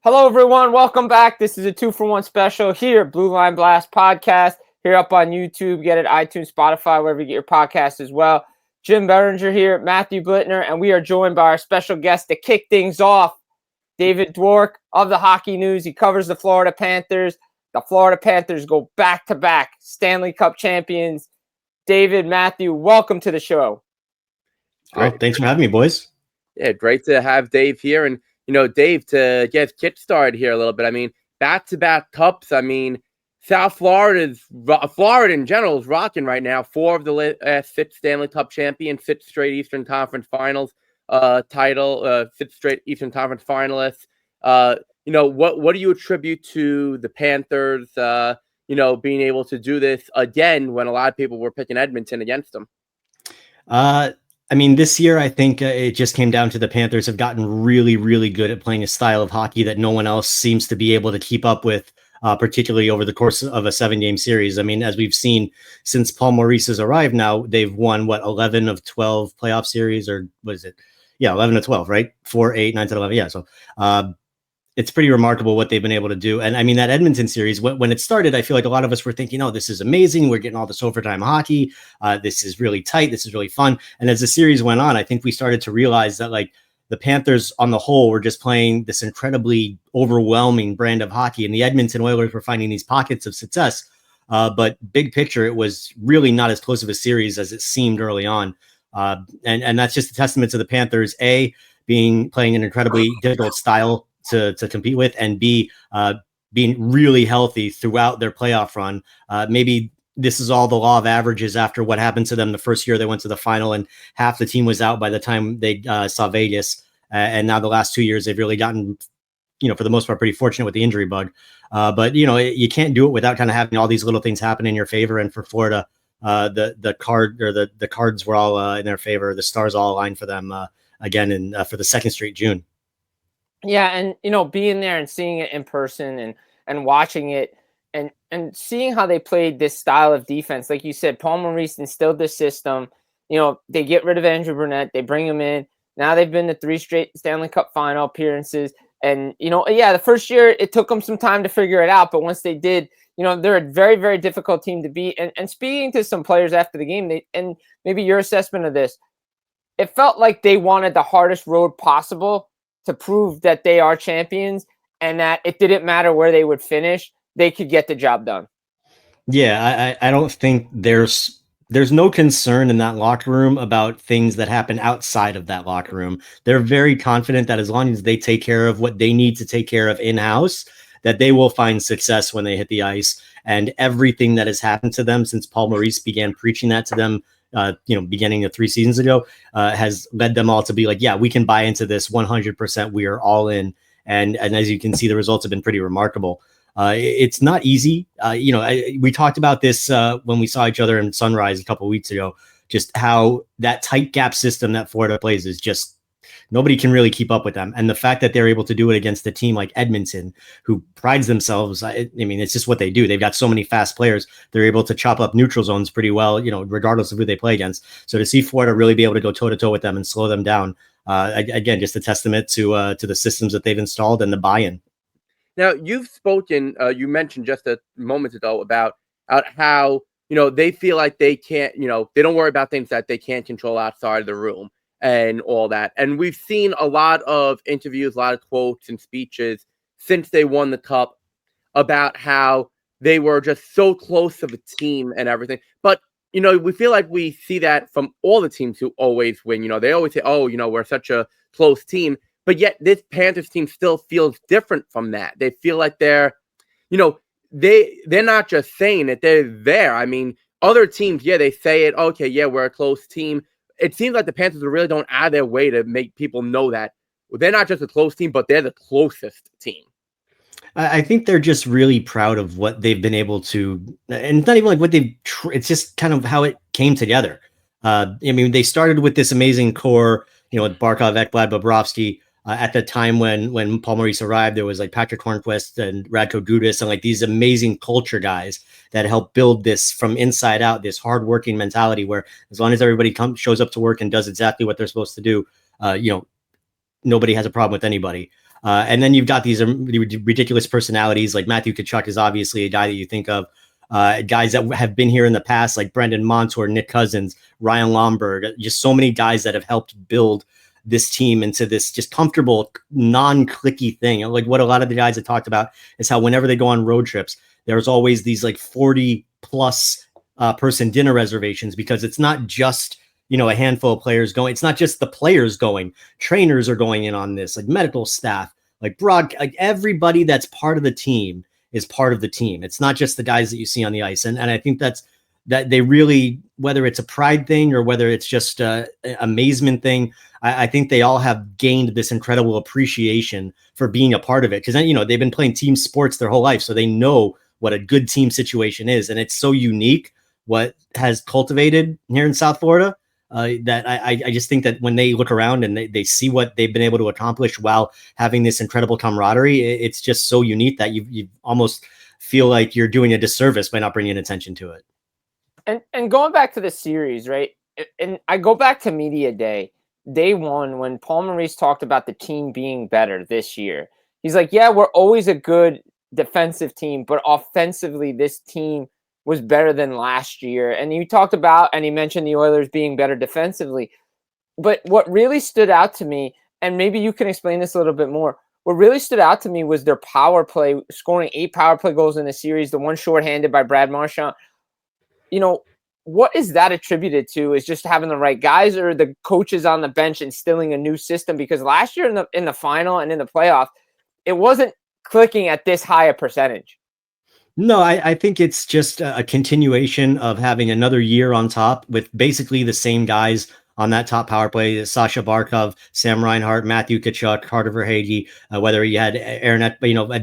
Hello, everyone. Welcome back. This is a 2-for-1 special here at Blue Line Blast Podcast. Here up on YouTube. Get it iTunes, Spotify, wherever you get your podcast as well. Jim Biringer here, Matthew Blittner, and we are joined by our special guest to kick things off, David Dwork of the Hockey News. He covers the Florida Panthers. The Florida Panthers go back-to-back Stanley Cup champions. David, Matthew, welcome to the show. Great. Thanks for having me, boys. Yeah, great to have Dave here. And, Dave, to get started here a little bit, I mean, back-to-back cups. I mean, Florida in general is rocking right now. 4 of the last 6 Stanley Cup champions, 6 straight Eastern Conference Finals title, 6 straight Eastern Conference finalists. What do you attribute to the Panthers, being able to do this again when a lot of people were picking Edmonton against them? This year, I think it just came down to the Panthers have gotten really, really good at playing a style of hockey that no one else seems to be able to keep up with, particularly over the course of a 7-game series. I mean, as we've seen since Paul Maurice has arrived now, they've won, 11 of 12 playoff series, or what is it? Yeah, 11 of 12, right? 4, 8, 9, 10, 11. Yeah, so it's pretty remarkable what they've been able to do. And I mean, that Edmonton series, when it started, I feel like a lot of us were thinking, oh, this is amazing. We're getting all this overtime hockey. This is really tight. This is really fun. And as the series went on, I think we started to realize that the Panthers on the whole were just playing this incredibly overwhelming brand of hockey. And the Edmonton Oilers were finding these pockets of success. But big picture, it was really not as close of a series as it seemed early on. And that's just a testament to the Panthers, A, playing an incredibly difficult style to compete with, and B, being really healthy throughout their playoff run. Maybe this is all the law of averages after what happened to them the first year they went to the final and half the team was out by the time they saw Vegas. And now the last 2 years, they've really gotten, for the most part, pretty fortunate with the injury bug. But you can't do it without kind of having all these little things happen in your favor. And for Florida, the cards were all in their favor. The stars all aligned for them again, and for the second straight June. Yeah, and being there and seeing it in person and watching it and seeing how they played this style of defense, like you said, Paul Maurice instilled this system. They get rid of Andrew Brunette, they bring him in. Now they've been to 3 straight Stanley Cup final appearances, and the first year it took them some time to figure it out, but once they did, they're a very, very difficult team to beat. And speaking to some players after the game, and maybe your assessment of this, it felt like they wanted the hardest road possible to prove that they are champions, and that it didn't matter where they would finish, they could get the job done. Yeah, I don't think there's no concern in that locker room about things that happen outside of that locker room. They're very confident that as long as they take care of what they need to take care of in-house, that they will find success when they hit the ice. And everything that has happened to them since Paul Maurice began preaching that to them, beginning of 3 seasons ago, has led them all to be like, yeah, we can buy into this 100%. We are all in. And as you can see, the results have been pretty remarkable. It's not easy. We talked about this when we saw each other in Sunrise a couple of weeks ago, just how that tight gap system that Florida plays is just nobody can really keep up with them. And the fact that they're able to do it against a team like Edmonton, who prides themselves, it's just what they do. They've got so many fast players. They're able to chop up neutral zones pretty well, regardless of who they play against. So to see Florida really be able to go toe-to-toe with them and slow them down, again, just a testament to the systems that they've installed and the buy-in. Now, you've spoken, you mentioned just a moment ago about how, they feel like they can't, they don't worry about things that they can't control outside of the room and all that. And we've seen a lot of interviews, a lot of quotes and speeches since they won the cup about how they were just so close of a team and everything. But, we feel like we see that from all the teams who always win. They always say, oh, we're such a close team. But yet this Panthers team still feels different from that. They feel like they're not just saying it, they're there. I mean, other teams, yeah, they say it. Okay, yeah, we're a close team. It seems like the Panthers really don't add their way to make people know that they're not just a close team, but they're the closest team. I think they're just really proud of what they've been able to, and it's not even like what it's just kind of how it came together. They started with this amazing core, with Barkov, Ekblad, Bobrovsky. At the time when Paul Maurice arrived, there was like Patrick Hornquist and Radko Gudas and like these amazing culture guys that helped build this from inside out, this hardworking mentality where as long as everybody shows up to work and does exactly what they're supposed to do, nobody has a problem with anybody. And then you've got these ridiculous personalities like Matthew Tkachuk is obviously a guy that you think of. Guys that have been here in the past, like Brendan Montour, Nick Cousins, Ryan Lomberg, just so many guys that have helped build this team into this just comfortable, non-clicky thing. Like what a lot of the guys have talked about is how whenever they go on road trips, there's always these like 40 plus person dinner reservations, because it's not just, a handful of players going. It's not just the players going. Trainers are going in on this, like medical staff, like everybody that's part of the team is part of the team. It's not just the guys that you see on the ice. And I think that they really, whether it's a pride thing or whether it's just a amazement thing, I think they all have gained this incredible appreciation for being a part of it. Because, they've been playing team sports their whole life. So they know what a good team situation is. And it's so unique what has cultivated here in South Florida that I just think that when they look around and they see what they've been able to accomplish while having this incredible camaraderie, it's just so unique that you almost feel like you're doing a disservice by not bringing attention to it. And going back to the series, right? And I go back to media day one, when Paul Maurice talked about the team being better this year. He's like, yeah, we're always a good defensive team, but offensively, this team was better than last year. And you talked about, and he mentioned the Oilers being better defensively. But what really stood out to me, and maybe you can explain this a little bit more, what really stood out to me was their power play, scoring 8 power play goals in the series, the one shorthanded by Brad Marchand. What is that attributed to? Is just having the right guys, or the coaches on the bench instilling a new system? Because last year in the final and in the playoffs, it wasn't clicking at this high a percentage. No, I think it's just a continuation of having another year on top with basically the same guys on that top power play: Sasha Barkov, Sam Reinhart, Matthew Tkachuk, Carter Verhaeghe, whether you had Aaron,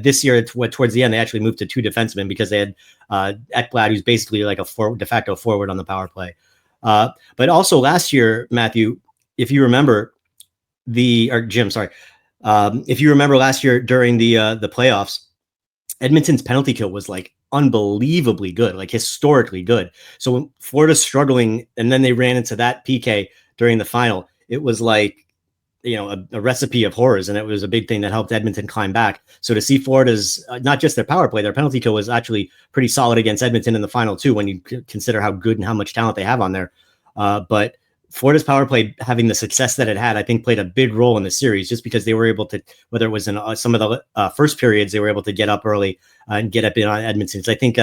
this year towards the end, they actually moved to 2 defensemen because they had Ekblad, who's basically like a de facto forward on the power play. But also last year, Matthew, if you remember Jim, sorry. If you remember last year during the playoffs, Edmonton's penalty kill was like unbelievably good, like historically good. So when Florida's struggling and then they ran into that PK during the final, it was like, a recipe of horrors. And it was a big thing that helped Edmonton climb back. So to see Florida's, not just their power play, their penalty kill was actually pretty solid against Edmonton in the final too, when you consider how good and how much talent they have on there. But Florida's power play having the success that it had, I think, played a big role in the series, just because they were able to, whether it was in some of the first periods, they were able to get up early and get up in on Edmonton. So I think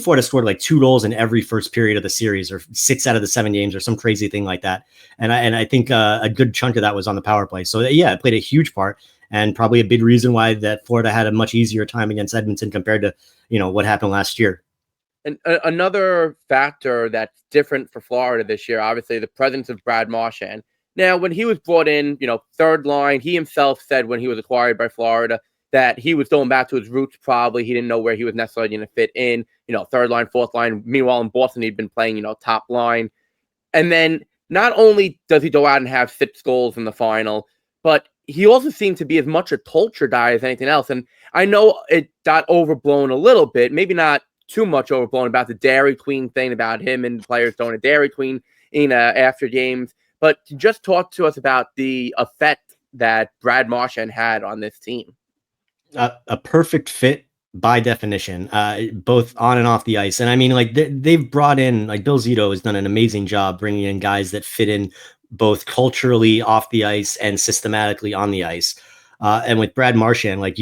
Florida scored like 2 goals in every first period of the series, or 6 out of the 7 games, or some crazy thing like that. And I think a good chunk of that was on the power play. So yeah, it played a huge part, and probably a big reason why that Florida had a much easier time against Edmonton compared to what happened last year. And another factor that's different for Florida this year, obviously, the presence of Brad Marchand. Now, when he was brought in, third line, he himself said when he was acquired by Florida that he was going back to his roots probably. He didn't know where he was necessarily going to fit in, third line, fourth line. Meanwhile, in Boston, he'd been playing, top line. And then not only does he go out and have 6 goals in the final, but he also seemed to be as much a culture guy as anything else. And I know it got overblown a little bit, maybe not too much overblown, about the Dairy Queen thing, about him and players throwing a Dairy Queen in after games. But just talk to us about the effect that Brad Marchand had on this team. A perfect fit by definition, both on and off the ice. And I mean, like they've brought in, like Bill Zito has done an amazing job bringing in guys that fit in both culturally off the ice and systematically on the ice. And with Brad Marchand, like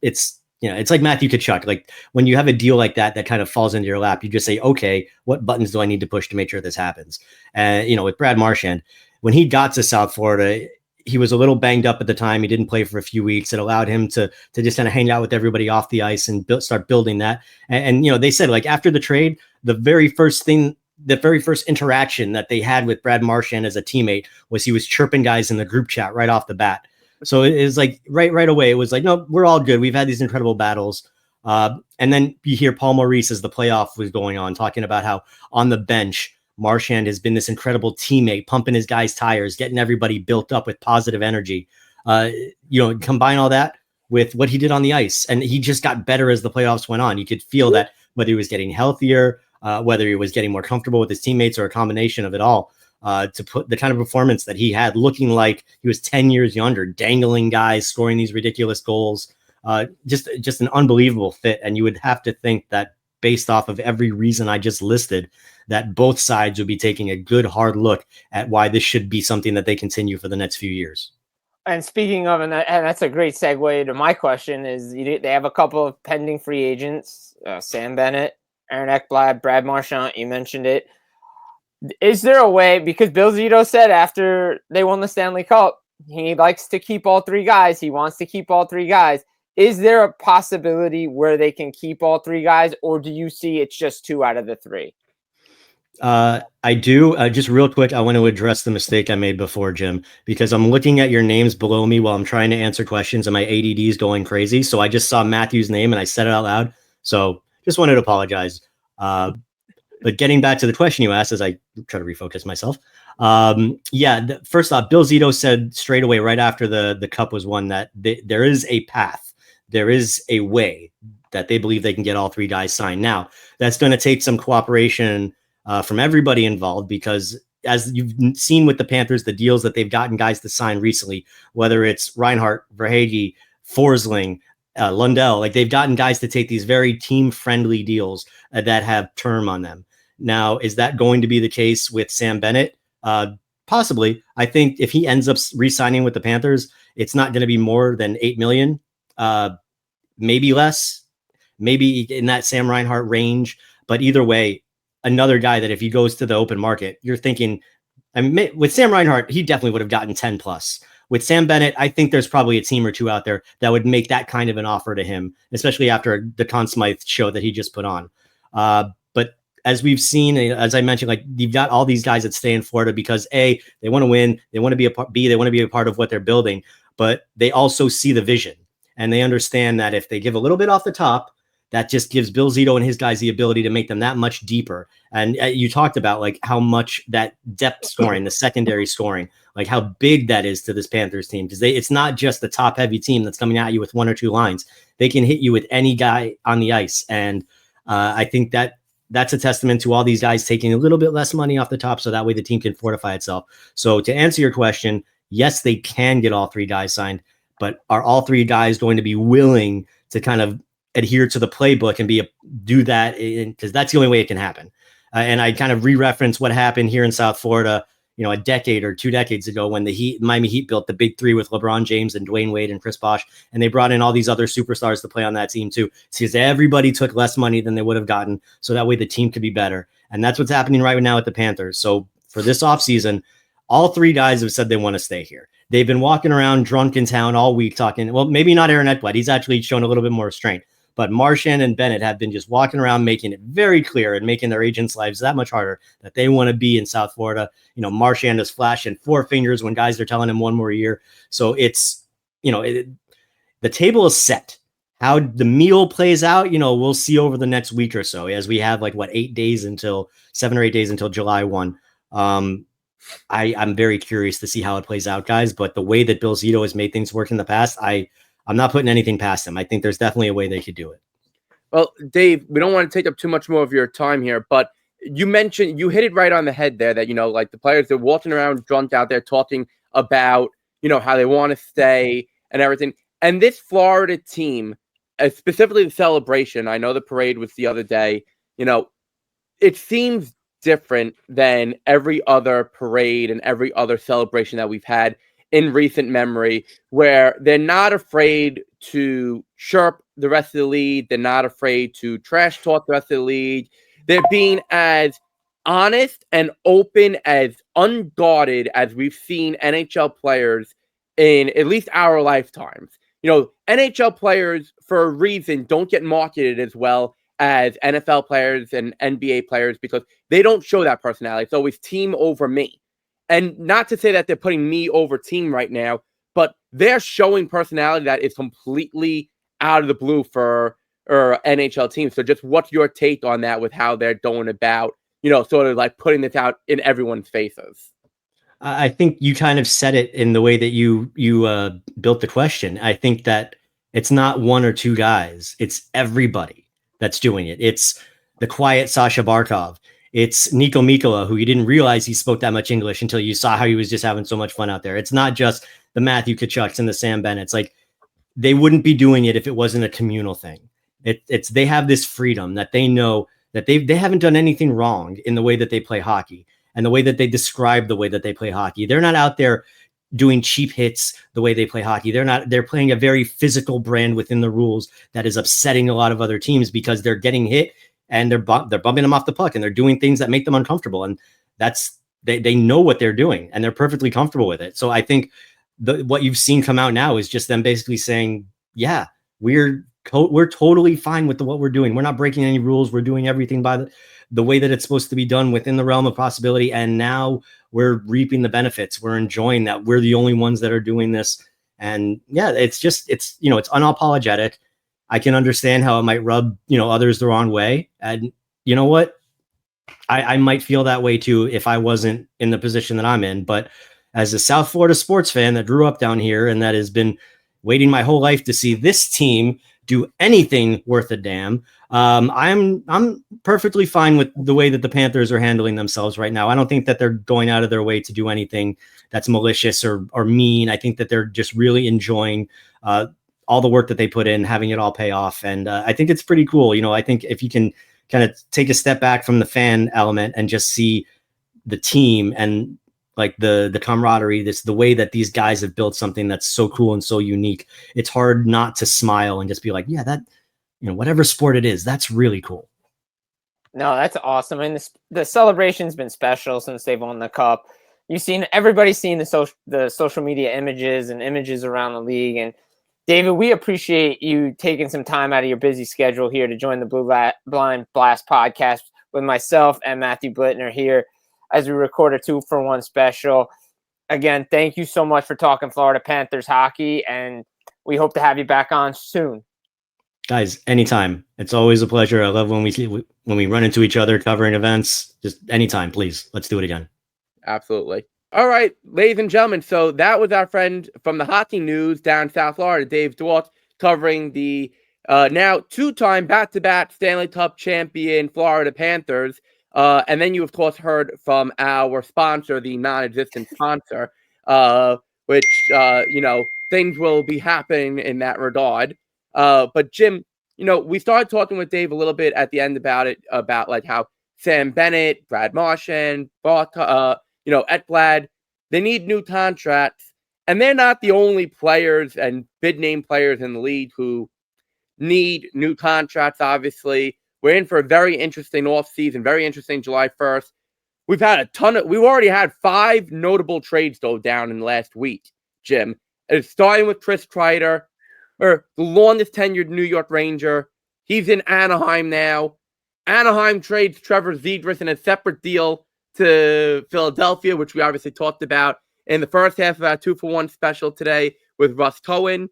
it's like Matthew Tkachuk. Like when you have a deal like that kind of falls into your lap, you just say, okay, what buttons do I need to push to make sure this happens? And, with Brad Marchand, when he got to South Florida, he was a little banged up at the time. He didn't play for a few weeks. It allowed him to just kind of hang out with everybody off the ice and start building that. And they said, like, after the trade, the very first interaction that they had with Brad Marchand as a teammate was he was chirping guys in the group chat right off the bat. So it was like right away, it was like, no, we're all good. We've had these incredible battles. And then you hear Paul Maurice, as the playoff was going on, talking about how on the bench, Marchand has been this incredible teammate, pumping his guys' tires, getting everybody built up with positive energy. Combine all that with what he did on the ice, and he just got better as the playoffs went on. You could feel that whether he was getting healthier, whether he was getting more comfortable with his teammates, or a combination of it all. to put the kind of performance that he had, looking like he was 10 years younger, dangling guys, scoring these ridiculous goals. Just an unbelievable fit. And you would have to think that based off of every reason I just listed, that both sides would be taking a good hard look at why this should be something that they continue for the next few years. And speaking of, and that's a great segue to my question, is they have a couple of pending free agents, Sam Bennett, Aaron Ekblad, Brad Marchand, you mentioned it. Is there a way, because Bill Zito said after they won the Stanley Cup, he likes to keep all three guys. He wants to keep all three guys. Is there a possibility where they can keep all three guys, or do you see it's just 2 out of the 3? I do. Just real quick, I want to address the mistake I made before, Jim, because I'm looking at your names below me while I'm trying to answer questions and my ADD is going crazy. So I just saw Matthew's name and I said it out loud. So just wanted to apologize. But getting back to the question you asked as I try to refocus myself. First off, Bill Zito said straight away right after the cup was won that there is a path. There is a way that they believe they can get all 3 guys signed. Now, that's going to take some cooperation from everybody involved, because as you've seen with the Panthers, the deals that they've gotten guys to sign recently, whether it's Reinhart, Verhaeghe, Forsling, Lundell, like they've gotten guys to take these very team-friendly deals that have term on them. Now, is that going to be the case with Sam Bennett? Possibly. I think if he ends up re-signing with the Panthers, it's not going to be more than $8 million, maybe less, maybe in that Sam Reinhart range. But either way, another guy that if he goes to the open market, you're thinking, I mean, with Sam Reinhart, he definitely would have gotten 10 plus. With Sam Bennett, I think there's probably a team or two out there that would make that kind of an offer to him, especially after the Conn Smythe show that he just put on. But as we've seen, as I mentioned, like you've got all these guys that stay in Florida because A, they want to win, they want to be a part, B, they want to be a part of what they're building, but they also see the vision and they understand that if they give a little bit off the top, that just gives Bill Zito and his guys the ability to make them that much deeper. And you talked about like how much that depth scoring, the secondary scoring, like how big that is to this Panthers team. Because it's not just the top heavy team that's coming at you with 1 or 2 lines. They can hit you with any guy on the ice. And I think that's a testament to all these guys taking a little bit less money off the top. So that way the team can fortify itself. So to answer your question, yes, they can get all 3 guys signed, but are all 3 guys going to be willing to kind of adhere to the playbook and do that, because that's the only way it can happen. And I kind of re-reference what happened here in South Florida, a decade or 2 decades ago when the Miami Heat built the big 3 with LeBron James and Dwayne Wade and Chris Bosh, and they brought in all these other superstars to play on that team too, because everybody took less money than they would have gotten, so that way the team could be better. And that's what's happening right now with the Panthers. So for this offseason, all 3 guys have said they want to stay here. They've been walking around drunk in town all week talking. Well, maybe not Aaron Ekblad. He's actually shown a little bit more restraint. But Marchand and Bennett have been just walking around making it very clear and making their agents' lives that much harder that they want to be in South Florida. Marchand is flashing 4 fingers when guys are telling him 1 more year. So it's, the table is set. How the meal plays out, we'll see over the next week or so, as we have 7 or 8 days until July 1. I'm very curious to see how it plays out, guys. But the way that Bill Zito has made things work in the past, I'm not putting anything past them. I think there's definitely a way they could do it. Well, Dave, we don't want to take up too much more of your time here, but you hit it right on the head there that, the players are walking around drunk out there talking about, how they want to stay and everything. And this Florida team, specifically the celebration, I know the parade was the other day, it seems different than every other parade and every other celebration that we've had in recent memory, where they're not afraid to chirp the rest of the league. They're not afraid to trash talk the rest of the league. They're being as honest and open, as unguarded as we've seen NHL players in at least our lifetimes. NHL players, for a reason, don't get marketed as well as NFL players and NBA players because they don't show that personality. It's always team over me. And not to say that they're putting me over team right now, but they're showing personality that is completely out of the blue for NHL teams. So just what's your take on that with how they're going about, sort of like putting this out in everyone's faces? I think you kind of said it in the way that you built the question. I think that it's not 1 or 2 guys. It's everybody that's doing it. It's the quiet Sasha Barkov. It's Nico Mikkola, who you didn't realize he spoke that much English until you saw how he was just having so much fun out there. It's not just the Matthew Tkachuks and the Sam Bennett's. Like, they wouldn't be doing it if it wasn't a communal thing. It's they have this freedom that they know that they haven't done anything wrong in the way that they play hockey and the way that they describe the way that they play hockey. They're not out there doing cheap hits the way they play hockey. They're playing a very physical brand within the rules that is upsetting a lot of other teams because they're getting hit and they're bumping them off the puck and they're doing things that make them uncomfortable. And that's, they know what they're doing and they're perfectly comfortable with it. So I think what you've seen come out now is just them basically saying, yeah, we're totally fine with what we're doing. We're not breaking any rules. We're doing everything by the way that it's supposed to be done within the realm of possibility. And now we're reaping the benefits. We're enjoying that. We're the only ones that are doing this. And yeah, it's unapologetic. I can understand how it might rub, others the wrong way. And you know what? I might feel that way too if I wasn't in the position that I'm in. But as a South Florida sports fan that grew up down here and that has been waiting my whole life to see this team do anything worth a damn, I'm perfectly fine with the way that the Panthers are handling themselves right now. I don't think that they're going out of their way to do anything that's malicious or mean. I think that they're just really enjoying all the work that they put in, having it all pay off. And I think it's pretty cool. I think if you can kind of take a step back from the fan element and just see the team and like the camaraderie, the way that these guys have built something that's so cool and so unique, it's hard not to smile and just be like, yeah, that, whatever sport it is, that's really cool. No, that's awesome. And the celebration's been special since they've won the cup. Everybody's seen the social media images around the league. And David, we appreciate you taking some time out of your busy schedule here to join the Blue Blind Blast podcast with myself and Matthew Blittner here as we record a 2-for-1 special. Again, thank you so much for talking Florida Panthers hockey, and we hope to have you back on soon. Guys, anytime. It's always a pleasure. I love when we run into each other covering events. Just anytime, please. Let's do it again. Absolutely. All right, ladies and gentlemen. So that was our friend from the hockey news down in South Florida, Dave Dwork, covering the now 2-time back-to-back Stanley Cup champion Florida Panthers. And then you, of course, heard from our sponsor, the non-existent sponsor, which, things will be happening in that regard. But Jim, we started talking with Dave a little bit at the end about like how Sam Bennett, Brad Marchand, Ekblad, they need new contracts. And they're not the only players and big name players in the league who need new contracts, obviously. We're in for a very interesting offseason, very interesting July 1st. We've already had 5 notable trades go down in the last week, Jim. It's starting with Chris Kreider, or the longest tenured New York Ranger. He's in Anaheim now. Anaheim trades Trevor Zegras in a separate deal to Philadelphia, which we obviously talked about in the first half of our 2-for-1 special today with Russ Cohen.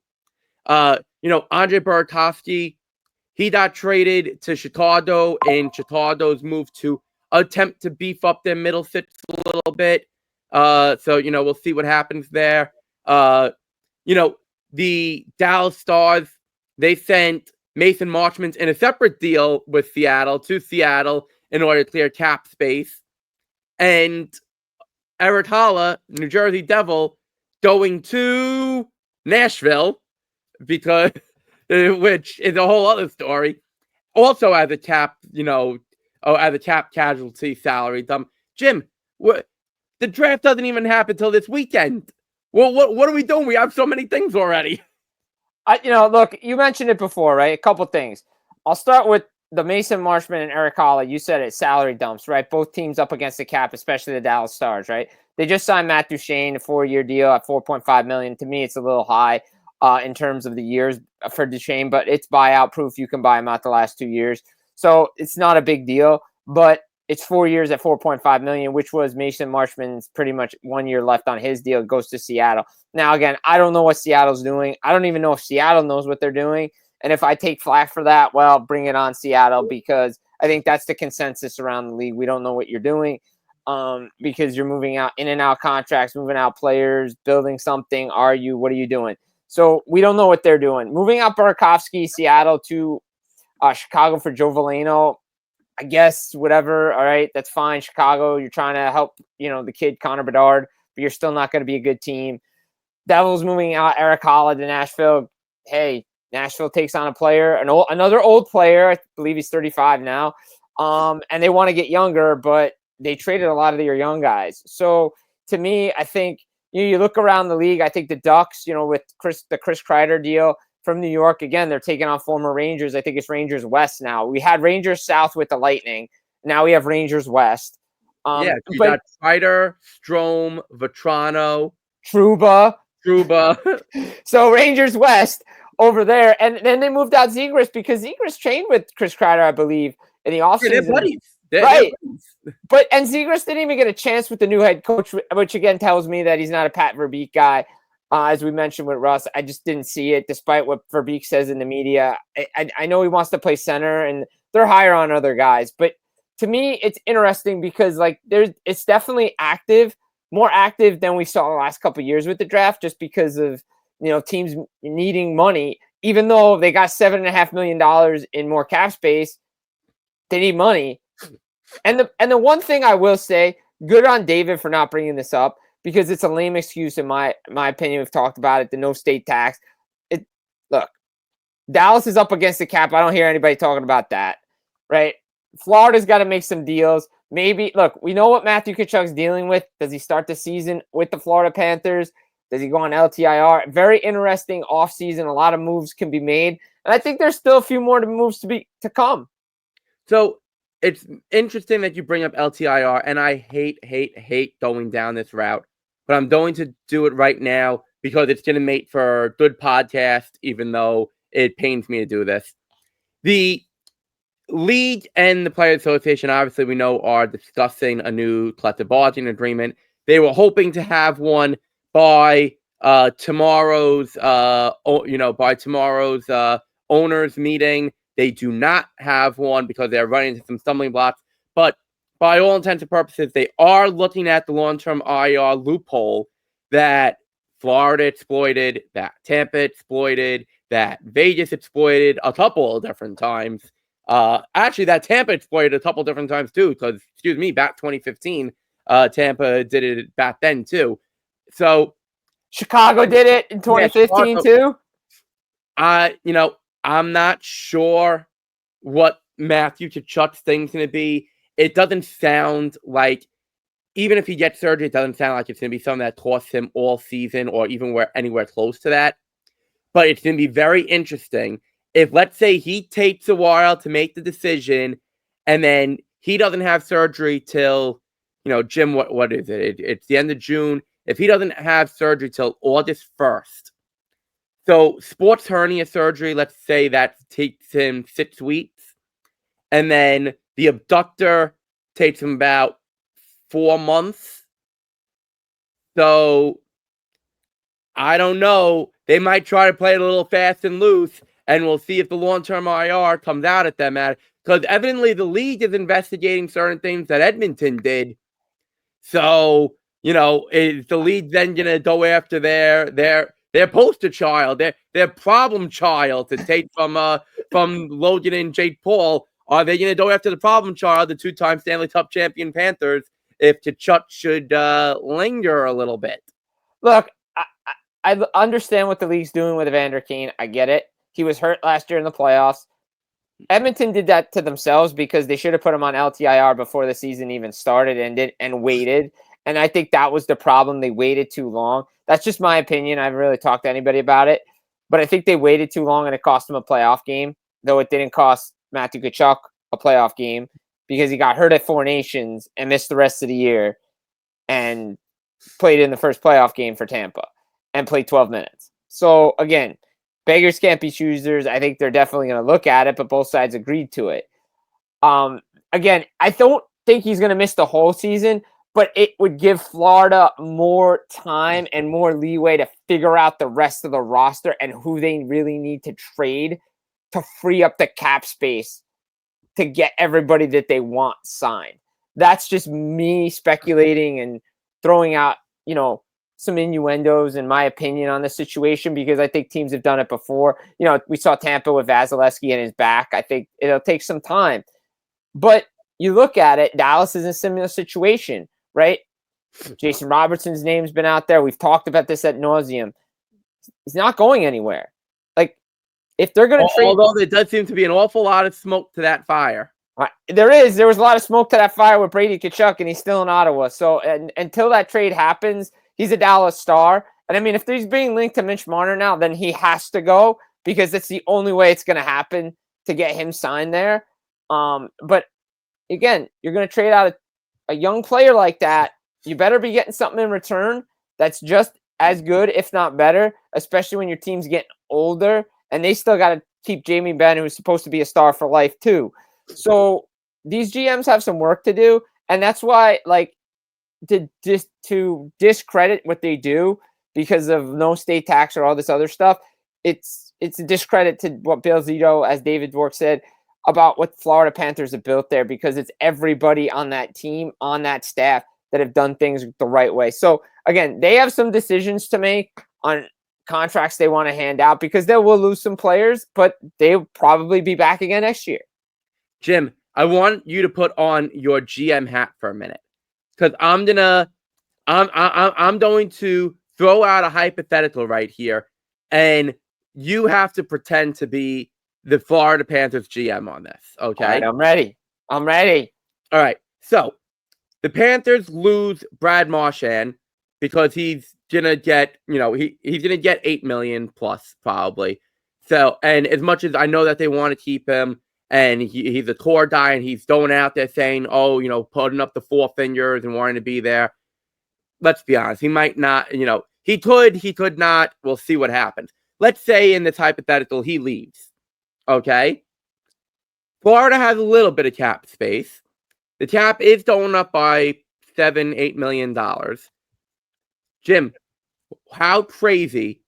Andre Burakovsky, he got traded to Chicago in Chicago's move to attempt to beef up their middle six a little bit. So we'll see what happens there. The Dallas Stars, they sent Mason Marchment in a separate deal with Seattle to Seattle in order to clear cap space. And Eric Haula, New Jersey Devil, going to Nashville because, which is a whole other story. Also as a cap, casualty salary. Jim, the draft doesn't even happen till this weekend. Well, what are we doing? We have so many things already. Look, you mentioned it before, right? A couple things. I'll start with the Mason Marchment and Eric Haula. You said it, salary dumps, right? Both teams up against the cap, especially the Dallas Stars, right? They just signed Matt Duchene, a 4-year deal at $4.5 million. To me, it's a little high in terms of the years for Duchene, but it's buyout proof. You can buy him out the last 2 years. So it's not a big deal, but it's 4 years at $4.5 million, which was Mason Marchman's pretty much 1 year left on his deal. It goes to Seattle. Now, again, I don't know what Seattle's doing. I don't even know if Seattle knows what they're doing. And if I take flack for that, well, bring it on, Seattle, because I think that's the consensus around the league. We don't know what you're doing because you're moving out in and out contracts, moving out players, building something. What are you doing? So we don't know what they're doing. Moving out Burakovsky, Seattle to Chicago for Joe Veleno. I guess whatever. All right, that's fine. Chicago, you're trying to help, the kid Connor Bedard, but you're still not going to be a good team. Devils moving out Eric Holla to Nashville. Hey, Nashville takes on a player, another old player. I believe he's 35 now. And they want to get younger, but they traded a lot of their young guys. So to me, I think you look around the league. I think the Ducks, with the Chris Kreider deal from New York, again, they're taking on former Rangers. I think it's Rangers West now. We had Rangers South with the Lightning. Now we have Rangers West. You got Kreider, Strome, Vetrano, Trouba. So Rangers West over there. And then they moved out Zegras because Zegras trained with Chris Kreider, I believe, in the offseason. They're buddies. Right. And Zegras didn't even get a chance with the new head coach, which again tells me that he's not a Pat Verbeek guy. As we mentioned with Russ, I just didn't see it, despite what Verbeek says in the media. I know he wants to play center, and they're higher on other guys. But to me, it's interesting because it's definitely active, more active than we saw the last couple of years with the draft, just because of teams needing money. Even though they got $7.5 million in more cap space, they need money. And the one thing I will say, good on David for not bringing this up, because it's a lame excuse in my opinion. We've talked about it, the no state tax. Look, Dallas is up against the cap. I don't hear anybody talking about that, right? Florida's got to make some deals. Maybe, look, we know what Matthew Tkachuk's dealing with. Does he start the season with the Florida Panthers? Does he go on LTIR? Very interesting offseason. A lot of moves can be made. And I think there's still a few more moves to come. So it's interesting that you bring up LTIR, and I hate going down this route. But I'm going to do it right now because it's going to make for a good podcast, even though it pains me to do this. The league and the Players Association, obviously, we know, are discussing a new collective bargaining agreement. They were hoping to have one by tomorrow's owners meeting. They do not have one because they're running into some stumbling blocks. But by all intents and purposes, they are looking at the long-term IR loophole that Florida exploited, that Tampa exploited, that Vegas exploited a couple of different times. Actually, that Tampa exploited a couple different times too, because, back 2015, Tampa did it back then too. So Chicago did it in 2015 too. I'm not sure what Matthew Tkachuk's thing's going to be. It doesn't sound like, even if he gets surgery, it doesn't sound like it's going to be something that costs him all season or even anywhere close to that. But it's going to be very interesting if, let's say, he takes a while to make the decision and then he doesn't have surgery till, Jim, what is it? It's the end of June. If he doesn't have surgery till August 1st, so sports hernia surgery, let's say that takes him 6 weeks. And then the abductor takes him about 4 months. So I don't know. They might try to play it a little fast and loose, and we'll see if the long-term IR comes out at that matter. Because evidently the league is investigating certain things that Edmonton did. So, is the league then going to go after their poster child, their problem child to take from Logan and Jake Paul? Are they going to go after the problem child, the two-time Stanley Cup champion Panthers, if Tkachuk should linger a little bit? Look, I understand what the league's doing with Evander Kane. I get it. He was hurt last year in the playoffs. Edmonton did that to themselves because they should have put him on LTIR before the season even started and waited. And I think that was the problem. They waited too long. That's just my opinion. I haven't really talked to anybody about it. But I think they waited too long and it cost them a playoff game, though it didn't cost Matthew Tkachuk a playoff game because he got hurt at Four Nations and missed the rest of the year and played in the first playoff game for Tampa and played 12 minutes. So, again, beggars can't be choosers. I think they're definitely going to look at it, but both sides agreed to it. Again, I don't think he's going to miss the whole season, but it would give Florida more time and more leeway to figure out the rest of the roster and who they really need to trade to free up the cap space to get everybody that they want signed. That's just me speculating and throwing out, some innuendos in my opinion on the situation because I think teams have done it before. We saw Tampa with Vasilevsky and his back. I think it'll take some time. But you look at it, Dallas is in a similar situation, right? Jason Robertson's name's been out there. We've talked about this ad nauseum. He's not going anywhere. Like, if they're going to trade, although there does seem to be an awful lot of smoke to that fire. There was a lot of smoke to that fire with Brady Tkachuk, and he's still in Ottawa. So until that trade happens, he's a Dallas star. And I mean, if he's being linked to Mitch Marner now, then he has to go because it's the only way it's going to happen to get him signed there. But again, you're going to trade out a young player like that. You better be getting something in return that's just as good, if not better, especially when your team's getting older and they still got to keep Jamie Benn, who's supposed to be a star for life too. So these GMs have some work to do, and that's why, like, to discredit what they do because of no state tax or all this other stuff, it's a discredit to what Bill Zito, as David Dwork said, about what Florida Panthers have built there, because it's everybody on that team, on that staff, that have done things the right way. So again, they have some decisions to make on contracts they want to hand out, because they will lose some players, but they'll probably be back again next year. Jim, I want you to put on your GM hat for a minute, because I'm going to throw out a hypothetical right here, and you have to pretend to be the Florida Panthers GM on this. Okay, all right, I'm ready. All right, so the Panthers lose Brad Marchand because he's gonna get, he's gonna get $8 million plus probably. So, and as much as I know that they want to keep him, and he's a core guy, and he's going out there saying, oh, putting up the four fingers and wanting to be there. Let's be honest, he might not, he could not. We'll see what happens. Let's say in this hypothetical, he leaves. Okay. Florida has a little bit of cap space. The cap is going up by $7-8 million. Jim, how crazy.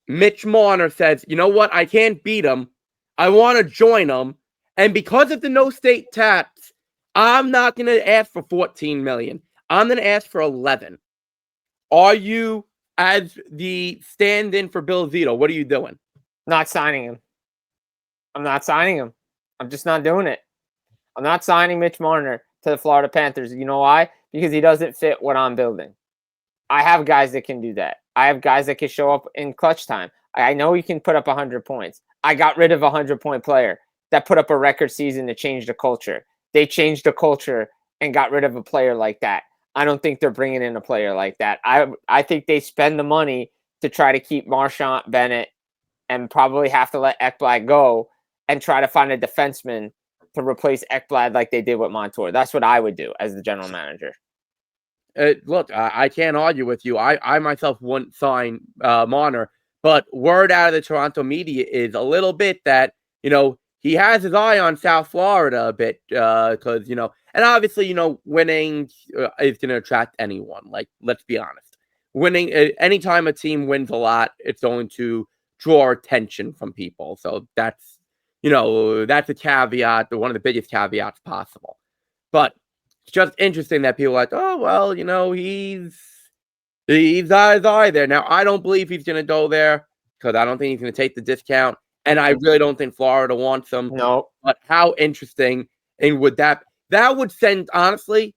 Mitch Marner says, you know what? I can't beat him. I want to join them. And because of the no state tax, I'm not going to ask for $14 million. I'm going to ask for 11. Are you, as the stand-in for Bill Zito, what are you doing? Not signing him. I'm not signing him. I'm just not doing it. I'm not signing Mitch Marner to the Florida Panthers. You know why? Because he doesn't fit what I'm building. I have guys that can do that. I have guys that can show up in clutch time. I know you can put up 100 points. I got rid of a 100-point player that put up a record season to change the culture. They changed the culture and got rid of a player like that. I don't think they're bringing in a player like that. I think they spend the money to try to keep Marchand, Bennett, and probably have to let Ekblad go and try to find a defenseman to replace Ekblad like they did with Montour. That's what I would do as the general manager. Look, I can't argue with you. I myself wouldn't sign Marner, but word out of the Toronto media is a little bit that, he has his eye on South Florida a bit, because, and obviously, winning is going to attract anyone. Like, let's be honest. Winning, anytime a team wins a lot, it's going to draw attention from people. So that's, that's a caveat, one of the biggest caveats possible. But it's just interesting that people are like, oh, well, he's his eye there. Now, I don't believe he's going to go there because I don't think he's going to take the discount. And I really don't think Florida wants him. No. But how interesting. And would that would send, honestly,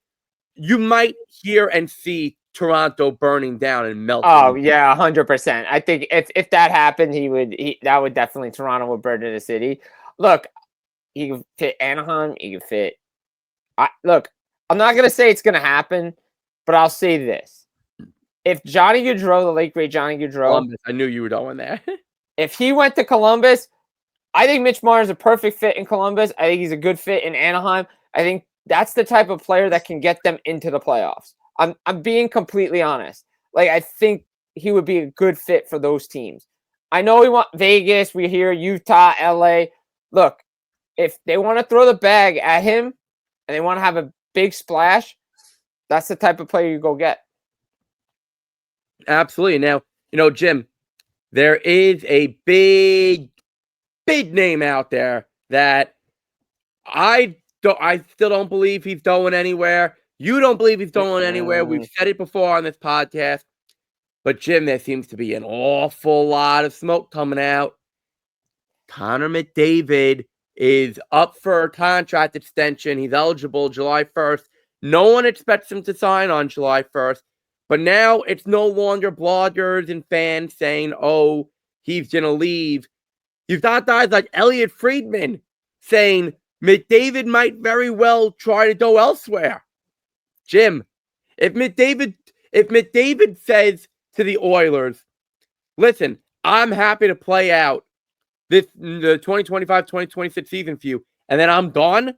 you might hear and see Toronto burning down and melting. Oh, yeah, 100%. I think if that happened, that would definitely, Toronto would burn to the city. Look, he could fit Anaheim. He could fit. Look, I'm not going to say it's going to happen, but I'll say this. If Johnny Gaudreau, the late great Johnny Gaudreau. Columbus, I knew you were going there. If he went to Columbus, I think Mitch Marner is a perfect fit in Columbus. I think he's a good fit in Anaheim. I think that's the type of player that can get them into the playoffs. I'm being completely honest. Like, I think he would be a good fit for those teams. I know we want Vegas. We hear Utah, LA. Look, if they want to throw the bag at him and they want to have a big splash, that's the type of player you go get. Absolutely. Now, Jim, there is a big name out there that I still don't believe he's going anywhere. You don't believe he's going anywhere. We've said it before on this podcast. But, Jim, there seems to be an awful lot of smoke coming out. Connor McDavid is up for a contract extension. He's eligible July 1st. No one expects him to sign on July 1st. But now it's no longer bloggers and fans saying, oh, he's going to leave. You've got guys like Elliot Friedman saying McDavid might very well try to go elsewhere. Jim, if McDavid says to the Oilers, listen, I'm happy to play out the 2025-2026 season for you, and then I'm gone,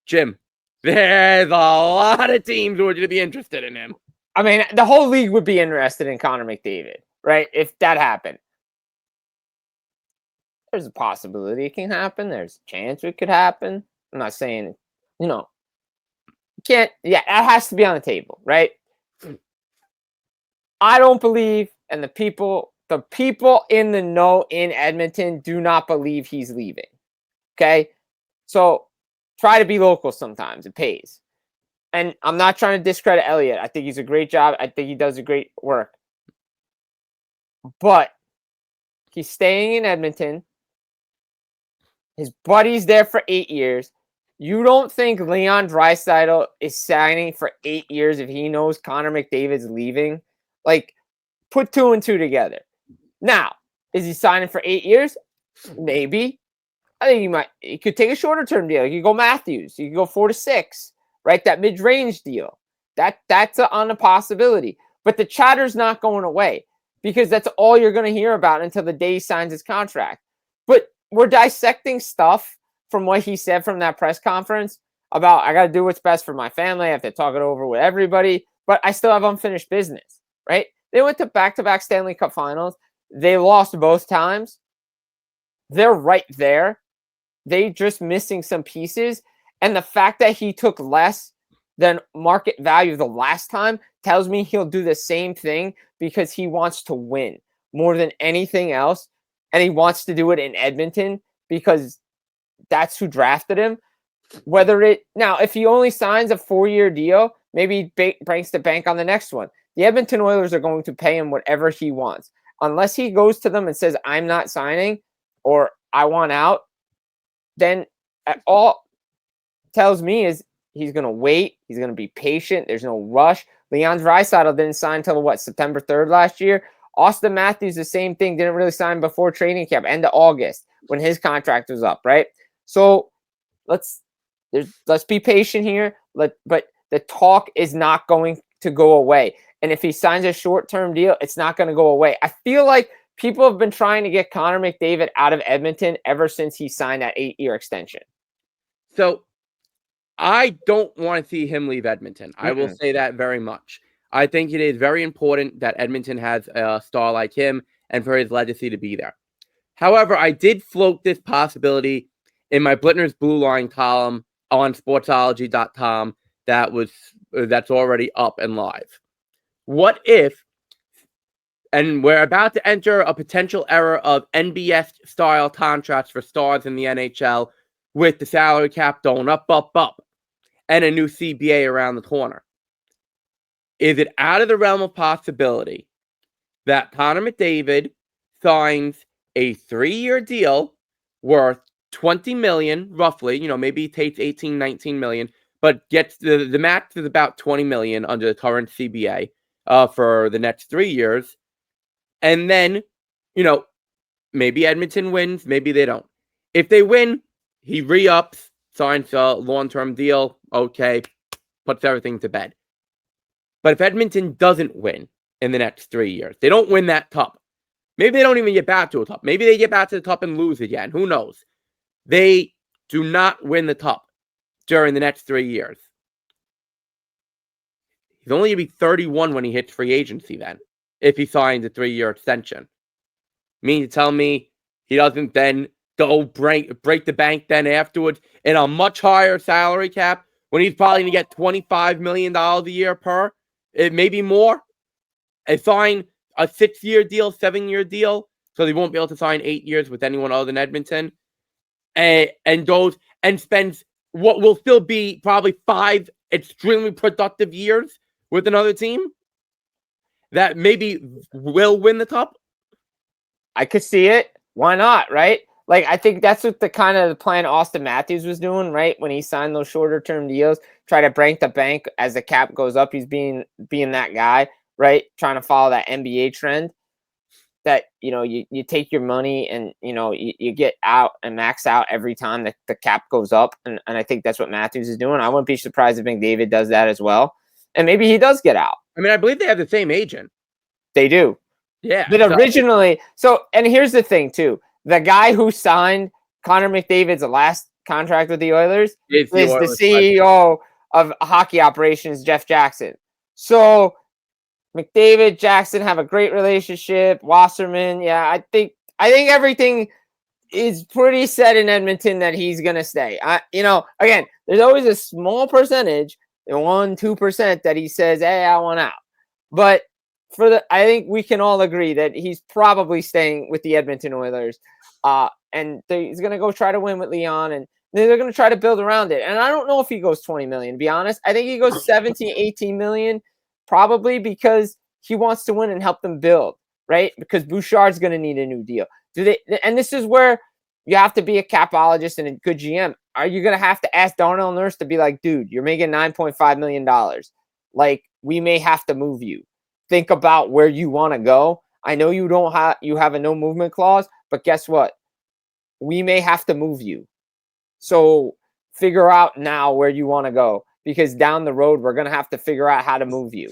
Jim, there's a lot of teams who are going to be interested in him. I mean, the whole league would be interested in Connor McDavid, right? If that happened. There's a possibility it can happen. There's a chance it could happen. I'm not saying, can't, yeah, that has to be on the table, right? I don't believe, and the people in the know in Edmonton do not believe he's leaving. Okay? So try to be local sometimes. It pays. And I'm not trying to discredit Elliot. I think he's a great job. I think he does a great work. But he's staying in Edmonton. His buddy's there for 8 years. You don't think Leon Draisaitl is signing for 8 years if he knows Connor McDavid's leaving? Like, put 2 and 2 together. Now, is he signing for 8 years? Maybe. I think he could take a shorter term deal. He could go Matthews. He could go 4 to 6, right? That mid-range deal. That's on a possibility. But the chatter's not going away because that's all you're going to hear about until the day he signs his contract. But we're dissecting stuff from what he said from that press conference about, I got to do what's best for my family. I have to talk it over with everybody, but I still have unfinished business, right? They went to back-to-back Stanley Cup finals. They lost both times. They're right there. They just missing some pieces. And the fact that he took less than market value the last time tells me he'll do the same thing because he wants to win more than anything else. And he wants to do it in Edmonton because that's who drafted him. Now, if he only signs a 4-year deal, maybe he breaks the bank on the next one. The Edmonton Oilers are going to pay him whatever he wants. Unless he goes to them and says, I'm not signing or I want out, then all tells me is he's going to wait. He's going to be patient. There's no rush. Leon Draisaitl didn't sign until, September 3rd last year? Austin Matthews, the same thing, didn't really sign before training camp, end of August, when his contract was up, right? So let's be patient here. But the talk is not going to go away. And if he signs a short-term deal, it's not going to go away. I feel like people have been trying to get Connor McDavid out of Edmonton ever since he signed that 8-year extension. So I don't want to see him leave Edmonton. I will say that very much. I think it is very important that Edmonton has a star like him and for his legacy to be there. However, I did float this possibility in my Blittner's Blue Line column on sportsology.com that's already up and live. What if, and we're about to enter a potential era of NBS-style contracts for stars in the NHL with the salary cap going up, and a new CBA around the corner. Is it out of the realm of possibility that Connor McDavid signs a 3-year deal worth $20 million, roughly, maybe he takes 18, 19 million, but gets the max is about $20 million under the current CBA for the next 3 years. And then, maybe Edmonton wins, maybe they don't. If they win, he re-ups, signs a long-term deal, okay, puts everything to bed. But if Edmonton doesn't win in the next 3 years, they don't win that cup. Maybe they don't even get back to a cup. Maybe they get back to the cup and lose again. Who knows? They do not win the cup during the next 3 years. He's only going to be 31 when he hits free agency then, if he signs a 3-year extension. Mean to tell me he doesn't then go break the bank then afterwards in a much higher salary cap when he's probably going to get $25 million a year per? It may be more. And sign a 6-year deal, 7-year deal, so they won't be able to sign 8 years with anyone other than Edmonton. And goes and spends what will still be probably 5 extremely productive years with another team that maybe will win the cup. I could see it. Why not, right? Like, I think that's what the kind of the plan Austin Matthews was doing, right? When he signed those shorter term deals, try to break the bank as the cap goes up. He's being that guy, right? Trying to follow that NBA trend that, you take your money and, you get out and max out every time that the cap goes up. And I think that's what Matthews is doing. I wouldn't be surprised if McDavid does that as well. And maybe he does get out. I mean, I believe they have the same agent. They do. Yeah. But originally, and here's the thing too. The guy who signed Connor McDavid's last contract with the Oilers is the CEO of hockey operations, Jeff Jackson. So McDavid, Jackson have a great relationship. Wasserman, yeah, I think everything is pretty set in Edmonton that he's gonna stay. Again, there's always a small percentage, 1-2%, that he says, "Hey, I want out." But I think we can all agree that he's probably staying with the Edmonton Oilers, and he's gonna go try to win with Leon, and they're gonna try to build around it. And I don't know if he goes 20 million. To be honest, I think he goes 17, 18 million. Probably because he wants to win and help them build, right? Because Bouchard's going to need a new deal. And this is where you have to be a capologist and a good GM. Are you going to have to ask Darnell Nurse to be like, dude, you're making $9.5 million. Like, we may have to move you. Think about where you want to go. I know you have a no movement clause, but guess what? We may have to move you. So figure out now where you want to go. Because down the road, we're going to have to figure out how to move you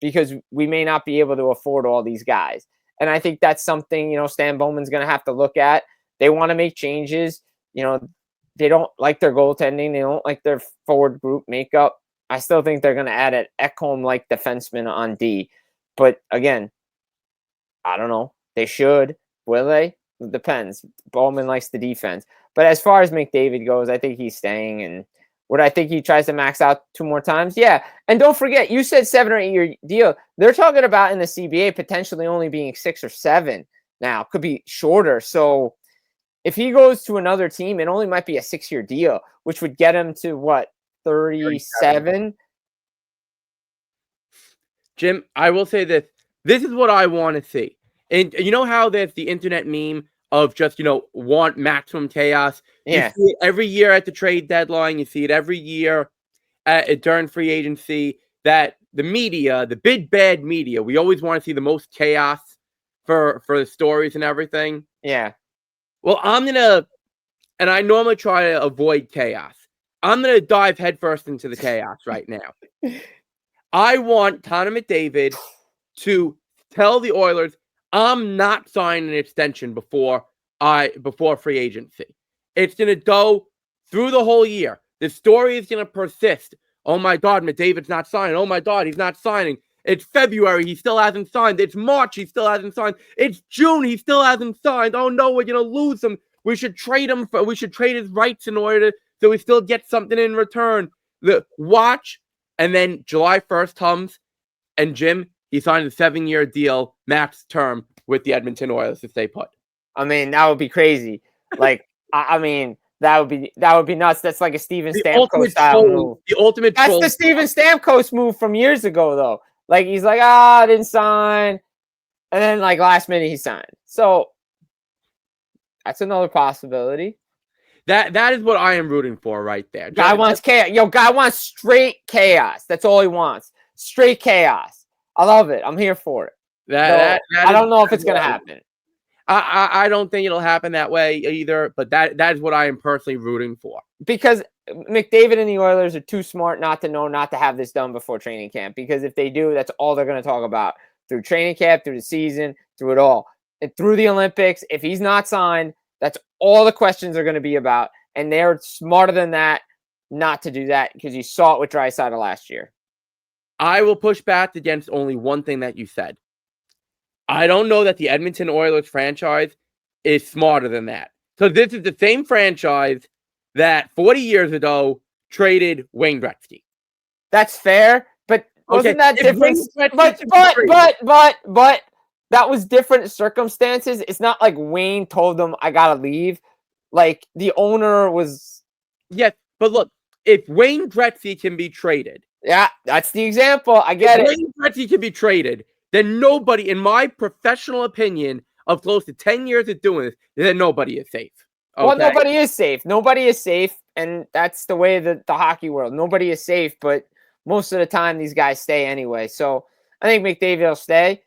because we may not be able to afford all these guys. And I think that's something, Stan Bowman's going to have to look at. They want to make changes. They don't like their goaltending. They don't like their forward group makeup. I still think they're going to add an Ekholm-like defenseman on D. But again, I don't know. They should. Will they? It depends. Bowman likes the defense. But as far as McDavid goes, I think he's staying. And would I think he tries to max out 2 more times? Yeah. And don't forget, you said 7 or 8 year deal. They're talking about in the CBA potentially only being 6 or 7 now. Could be shorter. So if he goes to another team, it only might be a 6-year deal, which would get him to what, 37? Jim, I will say this. This is what I want to see. And you know how there's the internet meme of just, want maximum chaos? Yeah. You see it every year at the trade deadline. You see it every year during free agency, that the media, the big bad media, we always want to see the most chaos for the stories and everything. Yeah. Well, and I normally try to avoid chaos. I'm going to dive headfirst into the chaos right now. I want Connor McDavid to tell the Oilers, I'm not signing an extension before free agency. It's going to go through the whole year. The story is going to persist. Oh my God, McDavid's not signing. Oh my God, he's not signing. It's February, he still hasn't signed. It's March, he still hasn't signed. It's June, he still hasn't signed. Oh no, we're going to lose him. We should trade him. We should trade his rights in order so we still get something in return. Watch, and then July 1st comes, and Jim, he signed a 7-year deal, max term, with the Edmonton Oilers to stay put. I mean, that would be crazy. Like, I mean, that would be nuts. That's like a Steven Stamkos style move. The ultimate. That's the Steven Stamkos move from years ago, though. Like, he's like, I didn't sign, and then like last minute he signed. So that's another possibility. That is what I am rooting for right there. Guy wants chaos. Guy wants straight chaos. That's all he wants. Straight chaos. I love it. I'm here for it. I don't know if it's gonna happen. I don't think it'll happen that way either. But that is what I am personally rooting for. Because McDavid and the Oilers are too smart not to have this done before training camp. Because if they do, that's all they're going to talk about through training camp, through the season, through it all, and through the Olympics. If he's not signed, that's all the questions are going to be about. And they're smarter than that not to do that because you saw it with Draisaitl last year. I will push back against only one thing that you said. I don't know that the Edmonton Oilers franchise is smarter than that. So this is the same franchise that 40 years ago traded Wayne Gretzky. That's fair, but wasn't that different? But that was different circumstances. It's not like Wayne told them I gotta leave. Like the owner was. Yes, but look, if Wayne Gretzky can be traded. Yeah, that's the example. I get it. Wayne Gretzky can be traded. Then nobody, in my professional opinion, of close to 10 years of doing this, then nobody is safe. Well, Okay. nobody is safe. Nobody is safe, and that's the way that the hockey world. Nobody is safe, but most of the time these guys stay anyway. So I think McDavid will stay.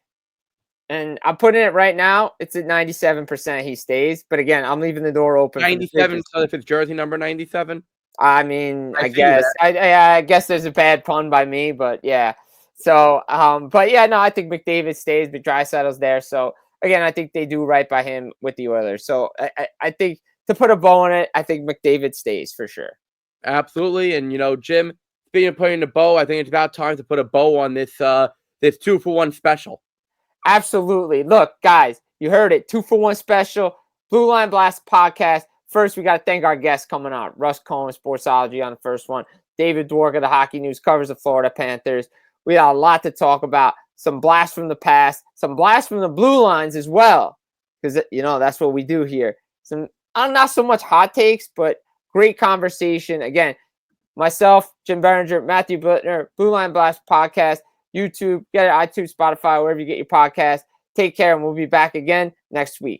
And I'm putting it right now. It's at 97% he stays. But again, I'm leaving the door open. 97, so if it's jersey number 97. I mean, I I see guess I guess there's a bad pun by me, but yeah. So, but yeah, no, I think McDavid stays, but Draisaitl's there. So again, I think they do right by him with the Oilers. So I think to put a bow on it, I think McDavid stays for sure. Absolutely. And Jim, speaking of putting a bow, I think it's about time to put a bow on this this 2-for-1 special. Absolutely. Look, guys, you heard it. 2-for-1 special, Blue Line Blast podcast. First, we got to thank our guests coming on. Russ Cohen, Sportsology on the first one. David Dwork of the Hockey News covers the Florida Panthers. We got a lot to talk about. Some blasts from the past, some blasts from the blue lines as well. Because, that's what we do here. Some not so much hot takes, but great conversation. Again, myself, Jim Biringer, Matthew Blittner, Blue Line Blast podcast. YouTube, get it, iTunes, Spotify, wherever you get your podcast. Take care, and we'll be back again next week.